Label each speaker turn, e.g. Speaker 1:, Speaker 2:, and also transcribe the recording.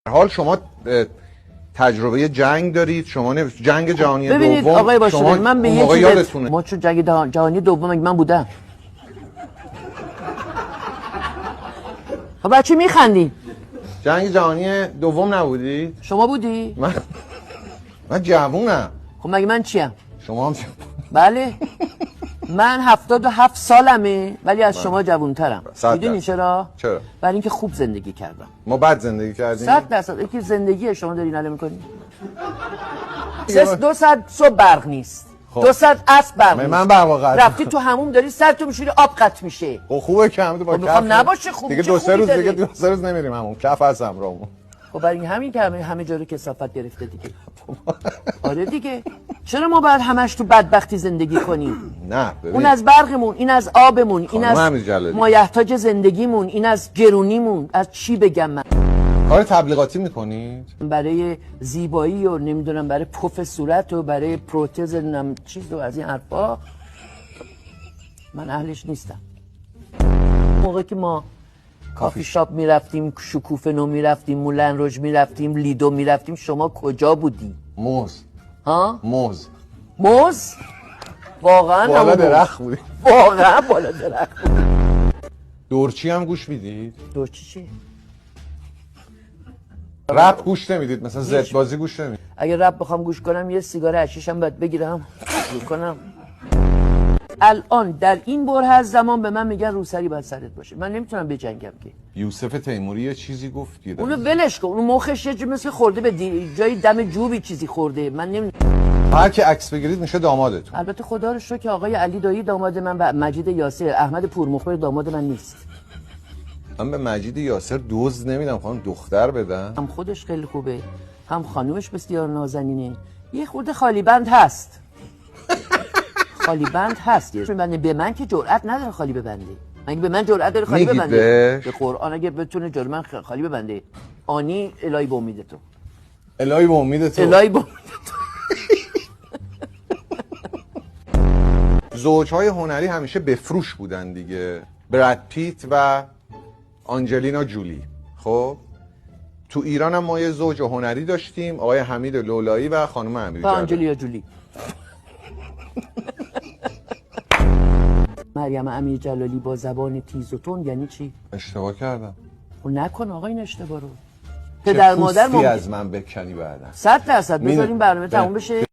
Speaker 1: حال شما تجربه جنگ دارید، شما جنگ جهانی دوم.
Speaker 2: ببینید آقای باشده، من به یه چیز
Speaker 1: ما
Speaker 2: چون جنگ جهانی دوم من بودم. خب بچه میخندی؟
Speaker 1: جنگ جهانی دوم نبودی؟
Speaker 2: شما بودی؟
Speaker 1: من جوونم.
Speaker 2: خب مگه من چیم؟
Speaker 1: شما هم
Speaker 2: بله من 77 سالمه ولی از شما جوانترم. میدونی چرا؟
Speaker 1: چرا؟
Speaker 2: برای اینکه خوب زندگی کردم.
Speaker 1: ما بد زندگی کردیم.
Speaker 2: 100% یکی زندگی شما دارین الان میکنی. 2 ساعت صبح برق نیست. 2 ساعت عصر برق نیست.
Speaker 1: من برق قطع.
Speaker 2: رفتی تو هموم داری سرتو میشوری آب قطع میشه.
Speaker 1: خب خوبه که همون با کف.
Speaker 2: میخوام نباشه خوب.
Speaker 1: دیگه 2 روز دیگه 2 روز نمیریم همون. کف هستم رامون.
Speaker 2: خب برای همین که همه جا رو کثافت گرفته دیگه. آره دیگه. چرا ما باید همش تو بدبختی زندگی کنیم؟
Speaker 1: نه ببین.
Speaker 2: اون از برقمون، این از آبمون، این از مایحتاج زندگیمون، این از گرونیمون، از چی بگم من؟
Speaker 1: کار تبلیغاتی میکنید؟
Speaker 2: برای زیبایی و نمیدونم برای پف صورت و برای پروتز چیز و از این حرفا من اهلش نیستم. موقعی که ما کافی شاپ میرفتیم، شکوفه نو میرفتیم، مولن روژ میرفتیم، لیدو میرفتیم، شما کجا بودی؟
Speaker 1: موز.
Speaker 2: ها؟
Speaker 1: موز؟
Speaker 2: واقعا
Speaker 1: بالا درخت بودی.
Speaker 2: واقعا بالا درخت بودی.
Speaker 1: دورچی هم گوش میدید؟
Speaker 2: دورچی چی؟
Speaker 1: رپ گوش نمیدید؟ مثلا زد بازی گوش نمیدید؟
Speaker 2: اگه رپ بخوام گوش کنم یه سیگار حشیشم باید بگیرم کنم. الان در این بره از زمان به من میگن روسری باید سرت باشه. من نمیتونم بجنگم که.
Speaker 1: یوسف تیموری یه چیزی گفت که
Speaker 2: اونو ولش کن. اون مخش یه مثل خورده به جای دم جوبی چیزی خورده. من
Speaker 1: هر کی عکس بگیرید میشه دامادتون.
Speaker 2: البته خدا رو شکر که آقای علی دایی داماد من و مجید یاسر، احمد پورمخبر داماد من نیست.
Speaker 1: من به مجید یاسر دزد نمیدم، خانم دختر بدم.
Speaker 2: هم خودش خیلی خوبه، هم خانومش بسیار نازنینه. یه خورده خالی بند هست. خالی بند هست. به من که جرئت نداره خالی ببنده. اگه به من جرئت داره خالی ببنده، به قرآن اگه بتونه جلوی من خالی ببنده، آنی الهی به امید تو.
Speaker 1: الهی به امید تو.
Speaker 2: الهی به امید تو.
Speaker 1: زوج‌های هنری همیشه بفروش بودن دیگه. براد پیت و آنجلینا جولی. خب تو ایران هم ما یه زوج هنری داشتیم، آقای حمید لولایی و خانم امیرجلال.
Speaker 2: آنجلینا جولی. مریم امیرجلالی با زبان تیز و تند یعنی چی؟
Speaker 1: اشتباه کردم.
Speaker 2: خب نکن آقا این اشتباه رو. پدر مادر
Speaker 1: از من بکنی بعدا.
Speaker 2: 100% بذاریم برنامه تموم بشه.